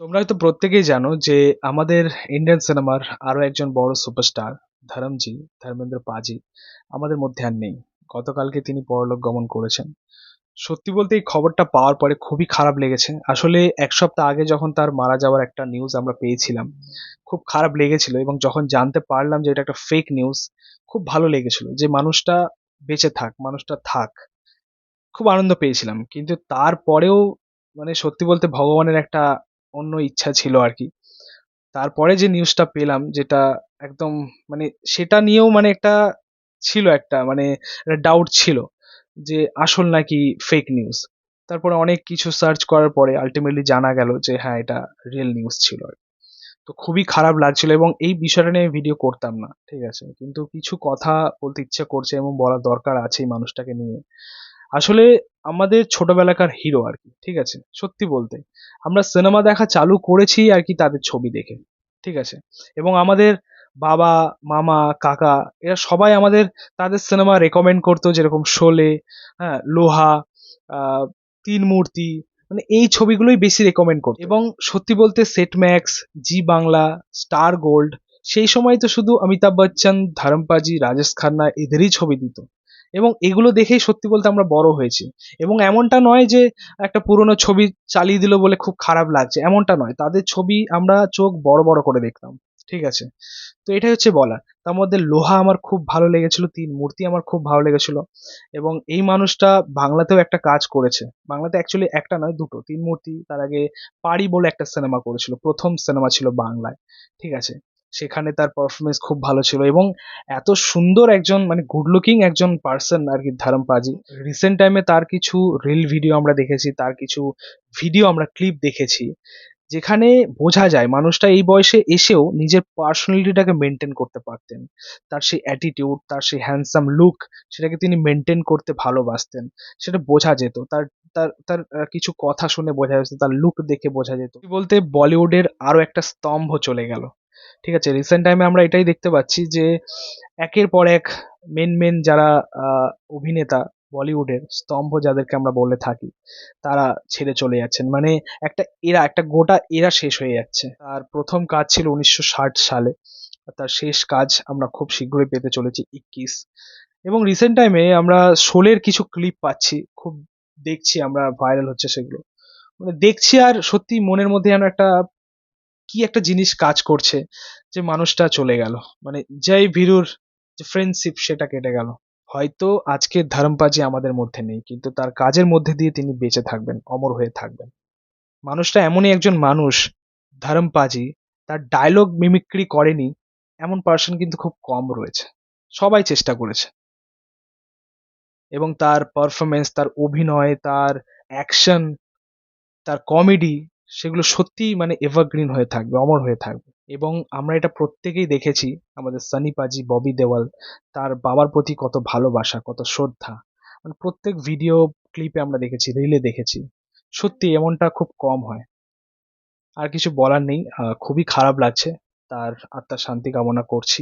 তোমরা হয়তো প্রত্যেকেই জানো যে আমাদের ইন্ডিয়ান সিনেমার আরো একজন বড় সুপারস্টার ধরমজি, ধর্মেন্দ্র পাজি আমাদের মধ্যে আর নেই। গতকালকে তিনি পরলোক গমন করেছেন। সত্যি বলতে এই খবরটা পাওয়ার পরে খুবই খারাপ লেগেছে। আসলে এক সপ্তাহ আগে যখন তার মারা যাওয়ার একটা নিউজ আমরা পেয়েছিলাম, খুব খারাপ লেগেছিল, এবং যখন জানতে পারলাম যে এটা একটা ফেক নিউজ, খুব ভালো লেগেছিল যে মানুষটা বেঁচে থাক, মানুষটা থাক। খুব আনন্দ পেয়েছিলাম, কিন্তু তারপরেও মানে সত্যি বলতে ভগবানের একটা অন্য ইচ্ছা ছিল আর কি। তারপরে যে নিউজটা পেলাম, যেটা একদম মানে সেটা নিয়েও মানে একটা ছিল, একটা মানে ডাউট ছিল যে আসল নাকি ফেক নিউজ। তারপরে অনেক কিছু সার্চ করার পরে আলটিমেটলি জানা গেল যে হ্যাঁ, এটা রিয়েল নিউজ ছিল আর কি। তো খুবই খারাপ লাগছিল, এবং এই বিষয়টা নিয়ে ভিডিও করতাম না, ঠিক আছে, কিন্তু কিছু কথা বলতে ইচ্ছে করছে এবং বলা দরকার আছে এই মানুষটাকে নিয়ে। আসলে আমাদের ছোটবেলাকার হিরো আর কি, ঠিক আছে, সত্যি বলতে আমরা সিনেমা দেখা চালু করেছি আর কি তাদের ছবি দেখে, ঠিক আছে। এবং আমাদের বাবা, মামা, কাকা, এরা সবাই আমাদের তাদের সিনেমা রেকমেন্ড করতো, যেরকম শোলে, হ্যাঁ, লোহা, আহ, তিন মূর্তি, মানে এই ছবিগুলোই বেশি রেকমেন্ড করতো। এবং সত্যি বলতে সেট ম্যাক্স, জি বাংলা, স্টার গোল্ড, সেই সময় তো শুধু অমিতাভ বচ্চন, ধরমপাজি, রাজেশ খান্না এদেরই ছবি দিত। এবং এগুলো দেখেই সত্যি বলতে আমরা বড় হয়েছি। এবং এমনটা নয় যে একটা পুরোনো ছবি চালিয়ে দিল বলে খুব খারাপ লাগছে, এমনটা নয়, তাদের ছবি আমরা চোখ বড় বড় করে দেখতাম, ঠিক আছে। তো এটাই হচ্ছে বলা। তার মধ্যে লোহা আমার খুব ভালো লেগেছিল, তিন মূর্তি আমার খুব ভালো লেগেছিল। এবং এই মানুষটা বাংলাতেও একটা কাজ করেছে। বাংলাতে অ্যাকচুয়ালি একটা নয়, দুটো, তিন মূর্তি, তার আগে পারি বলে একটা সিনেমা করেছিল, প্রথম সিনেমা ছিল বাংলায়, ঠিক আছে। সেখানে তার পারফরমেন্স খুব ভালো ছিল, এবং এত সুন্দর একজন মানে গুড লুকিং একজন পার্সন আর কি ধরম পাজি। রিসেন্ট টাইমে তার কিছু রিল ভিডিও আমরা দেখেছি, তার কিছু ভিডিও আমরা ক্লিপ দেখেছি, যেখানে বোঝা যায় মানুষটা এই বয়সে এসেও নিজের পার্সোনালিটিটাকে মেনটেন করতে পারতেন। তার সেই অ্যাটিটিউড, তার সেই হ্যান্ডসাম লুক, সেটাকে তিনি মেনটেন করতে ভালোবাসতেন। সেটা বোঝা যেত, তার তার তার কিছু কথা শুনে বোঝা যেত, তার লুক দেখে বোঝা যেত। সত্যি বলতে বলিউডের আরো একটা স্তম্ভ চলে গেল, ঠিক আছে। রিসেন্ট টাইমে আমরা এটাই দেখতে পাচ্ছি যে একের পর এক মেন মেন যারা অভিনেতা, বলিউডের স্তম্ভ যাদেরকে আমরা বলে থাকি, তারা ছেড়ে চলে যাচ্ছেন। মানে একটা এরা, একটা গোটা এরা শেষ হয়ে যাচ্ছে। তার প্রথম কাজ ছিল 1960 সালে, আর তার শেষ কাজ আমরা খুব শীঘ্রই পেতে চলেছি 21। এবং রিসেন্ট টাইমে আমরা শোলের কিছু ক্লিপ পাচ্ছি, খুব দেখছি আমরা, ভাইরাল হচ্ছে সেগুলো, মানে দেখছি আর সত্যি মনের মধ্যে যেন একটা কি একটা জিনিস কাজ করছে, যে মানুষটা চলে গেল, মানে জয় ভীরুর যে ফ্রেন্ডশিপ সেটা কেটে গেল। হয়তো আজকে ধর্মপাজি আমাদের মধ্যে নেই, কিন্তু তার কাজের মধ্যে দিয়ে তিনি বেঁচে থাকবেন, অমর হয়ে থাকবেন। মানুষটা এমনই একজন মানুষ, ধর্মপাজি, তার ডায়লগ মিমিক্রি করেনি এমন পার্সন কিন্তু খুব কম রয়েছে। সবাই চেষ্টা করেছে, এবং তার পারফরমেন্স, তার অভিনয়, তার অ্যাকশন, তার কমেডি, সেগুলো সত্যিই মানে এভারগ্রিন হয়ে থাকবে, অমর হয়ে থাকবে। এবং আমরা এটা প্রত্যেকেই দেখেছি, আমাদের সানি পাজি, ববি দেওয়াল, তার বাবার প্রতি কত ভালোবাসা, কত শ্রদ্ধা, মানে প্রত্যেক ভিডিও ক্লিপে আমরা দেখেছি, রিলে দেখেছি। সত্যি এমনটা খুব কম হয়। আর কিছু বলার নেই, খুবই খারাপ লাগছে। তার আত্মার শান্তি কামনা করছি।